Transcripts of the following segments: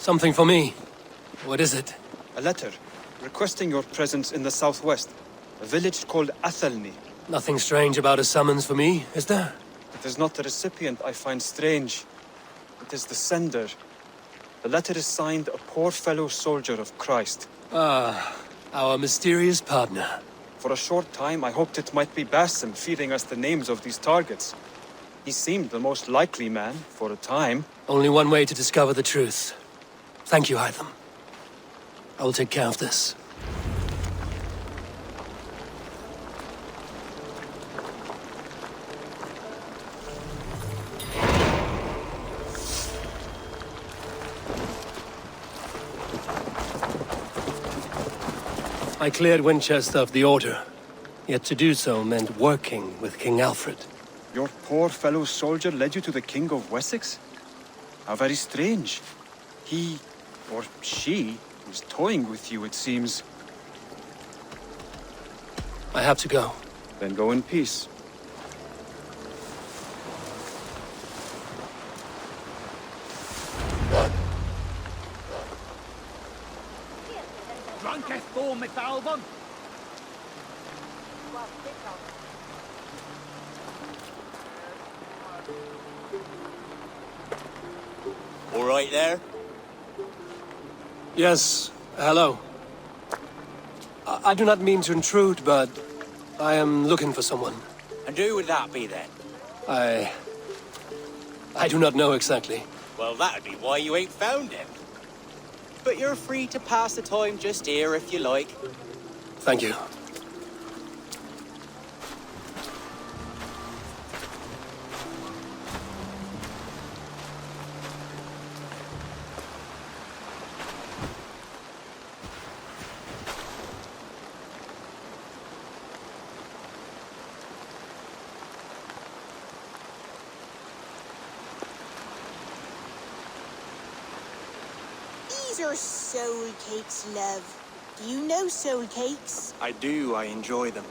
Something for me. What is it? A letter requesting your presence in the southwest, a village called Athelney. Nothing strange about a summons for me, is there? It is not the recipient I find strange. It is the sender. The letter is signed a poor fellow soldier of Christ. Ah, our mysterious partner. For a short time, I hoped it might be Basim feeding us the names of these targets. He seemed the most likely man, for a time. Only one way to discover the truth. Thank you, Hytham. I will take care of this. I cleared Winchester of the Order, yet to do so meant working with King Alfred. Your poor fellow soldier led you to the King of Wessex? How very strange. He, or she, was toying with you, it seems. I have to go. Then go in peace. All right there? Yes, hello. I do not mean to intrude, but I am looking for someone. And who would that be then? I do not know exactly. Well, that'd be why you ain't found him. But you're free to pass the time just here if you like. Thank you. These are soul cakes, love. Do you know soul cakes? I do, I enjoy them.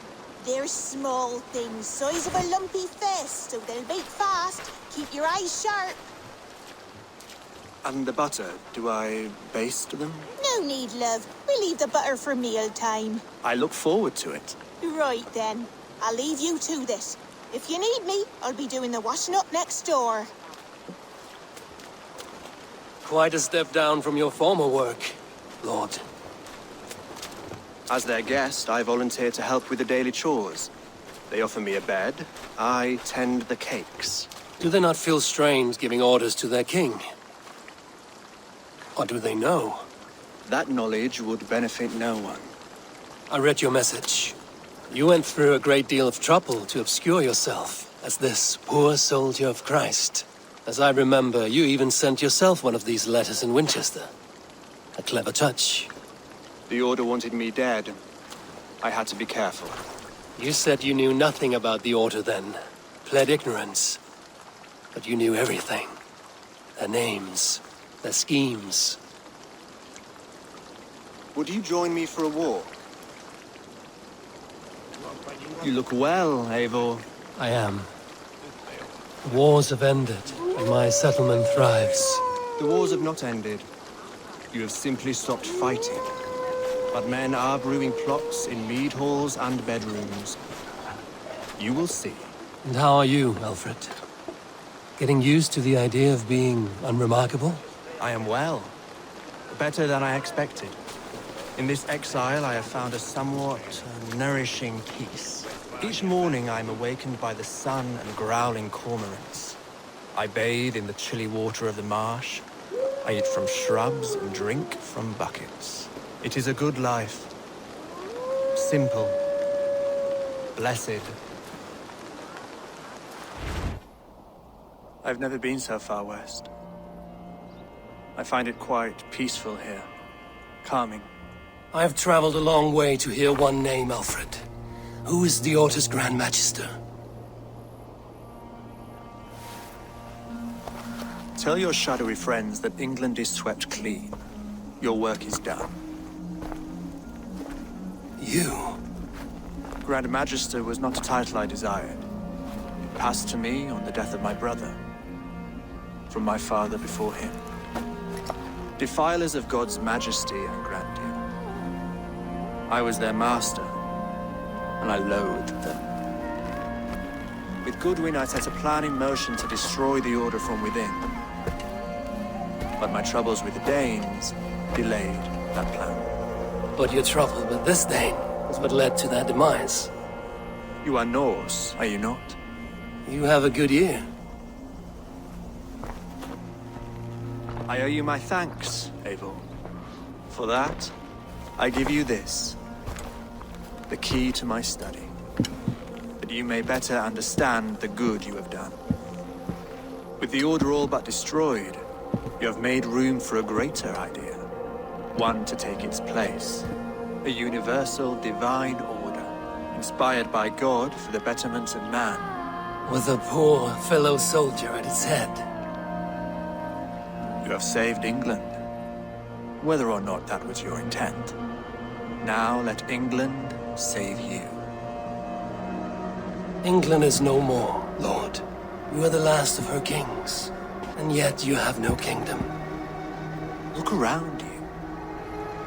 They're small things, size of a lumpy fist, so they'll bake fast. Keep your eyes sharp. And the butter, do I baste them? No need, love. We'll leave the butter for mealtime. I look forward to it. Right then. I'll leave you to this. If you need me, I'll be doing the washing up next door. Quite a step down from your former work, Lord. As their guest, I volunteer to help with the daily chores. They offer me a bed, I tend the cakes. Do they not feel strange giving orders to their king? Or do they know? That knowledge would benefit no one. I read your message. You went through a great deal of trouble to obscure yourself as this poor soldier of Christ. As I remember, you even sent yourself one of these letters in Winchester. A clever touch. The Order wanted me dead. I had to be careful. You said you knew nothing about the Order then. Pled ignorance. But you knew everything. Their names, their schemes. Would you join me for a walk? You look well, Eivor. I am. The wars have ended, and my settlement thrives. The wars have not ended. You have simply stopped fighting. But men are brewing plots in mead halls and bedrooms. You will see. And how are you, Alfred? Getting used to the idea of being unremarkable? I am well. Better than I expected. In this exile, I have found a somewhat nourishing peace. Each morning, I am awakened by the sun and growling cormorants. I bathe in the chilly water of the marsh. I eat from shrubs and drink from buckets. It is a good life. Simple. Blessed. I've never been so far west. I find it quite peaceful here. Calming. I have traveled a long way to hear one name, Alfred. Who is the Order's Grand Magister? Tell your shadowy friends that England is swept clean. Your work is done. You? Grand Magister was not a title I desired. It passed to me on the death of my brother. From my father before him. defilers of God's majesty and grandeur. I was their master, and I loathed them. With Goodwin, I set a plan in motion to destroy the Order from within. But my troubles with the Danes delayed that plan. But your trouble with this Dane is what led to their demise. You are Norse, are you not? You have a good ear. I owe you my thanks, Eivor. For that, I give you this. The key to my study. That you may better understand the good you have done. With the Order all but destroyed, you have made room for a greater idea. One to take its place. A universal divine order, inspired by God for the betterment of man. With a poor fellow soldier at its head. You have saved England, whether or not that was your intent. Now let England save you. England is no more, Lord. You are the last of her kings, and yet you have no kingdom. Look around you.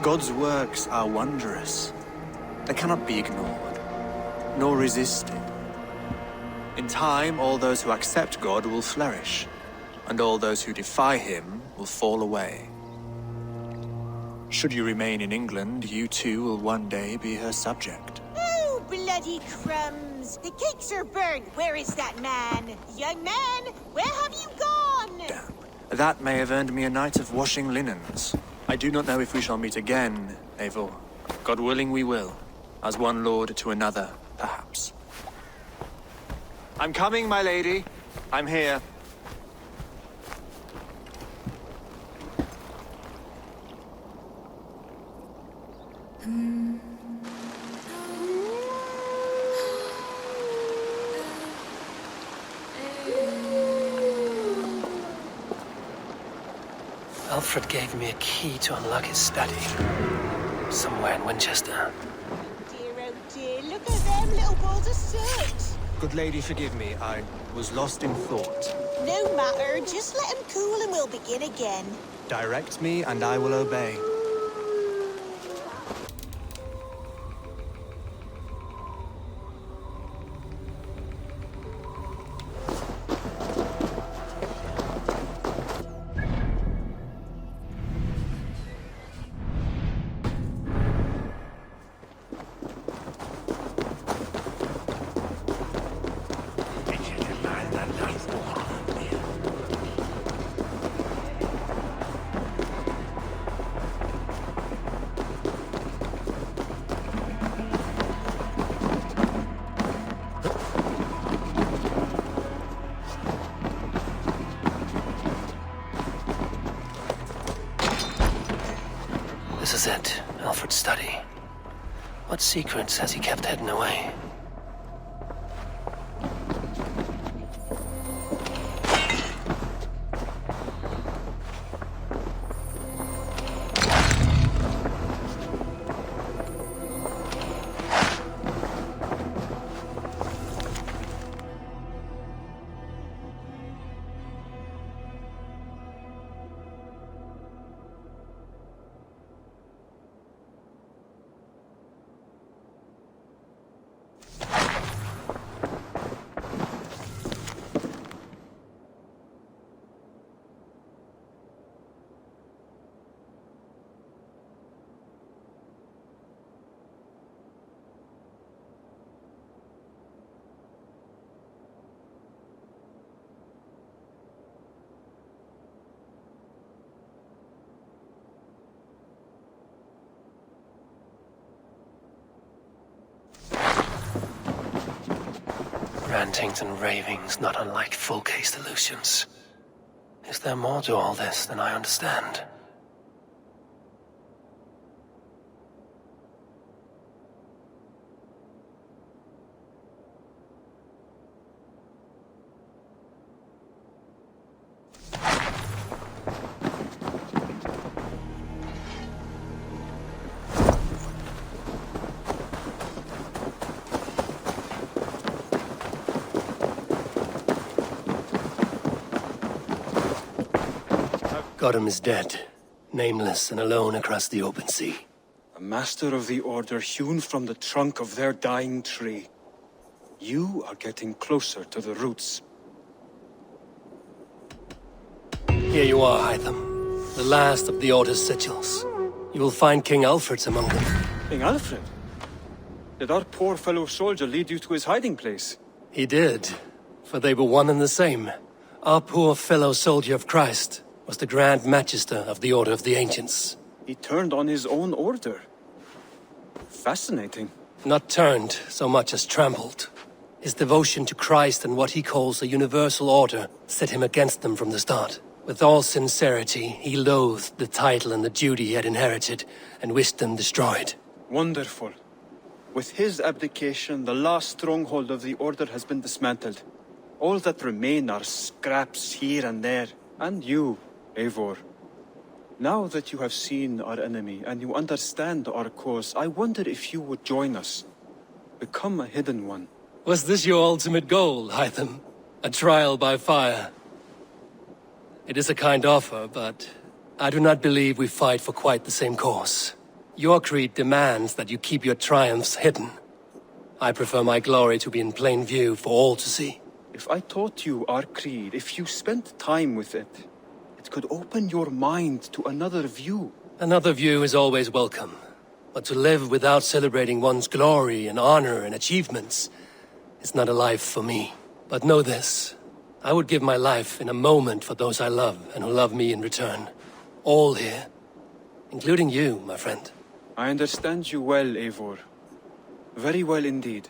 God's works are wondrous. They cannot be ignored, nor resisted. In time, all those who accept God will flourish, and all those who defy him will fall away. Should you remain in England, you too will one day be her subject. Oh, bloody crumbs! The cakes are burned. Where is that man? Young man, where have you gone? Damn. That may have earned me a night of washing linens. I do not know if we shall meet again, Eivor. God willing, we will. As one lord to another, perhaps. I'm coming, my lady. I'm here. Aelfred gave me a key to unlock his study. Somewhere in Winchester. Dear, oh dear, look at them little balls of soot. Good lady, forgive me. I was lost in thought. No matter, just let him cool and we'll begin again. Direct me, and I will obey. This is it, Aelfred's study. What secrets has he kept hidden away? Rantings and ravings not unlike full-case delusions. Is there more to all this than I understand? Gotham is dead. nameless and alone across the open sea. A master of the Order hewn from the trunk of their dying tree. You are getting closer to the roots. Here you are, Hytham. The last of the Order's sigils. You will find King Alfred's among them. King Alfred? Did our poor fellow soldier lead you to his hiding place? He did, for they were one and the same. Our poor fellow soldier of Christ was the Grand Magister of the Order of the Ancients. He turned on his own order. Fascinating. Not turned so much as trampled. His devotion to Christ and what he calls a universal order set him against them from the start. With all sincerity, he loathed the title and the duty he had inherited, and wished them destroyed. Wonderful. With his abdication, the last stronghold of the Order has been dismantled. All that remain are scraps here and there. And you, Eivor. Now that you have seen our enemy and you understand our cause, I wonder if you would join us. Become a hidden one. Was this your ultimate goal, Hytham? A trial by fire? It is a kind offer, but I do not believe we fight for quite the same cause. Your creed demands that you keep your triumphs hidden. I prefer my glory to be in plain view for all to see. If I taught you our creed, if you spent time with it, it could open your mind to another view. Another view is always welcome. But to live without celebrating one's glory and honor and achievements is not a life for me. But know this. I would give my life in a moment for those I love and who love me in return. All here. Including you, my friend. I understand you well, Eivor. Very well indeed.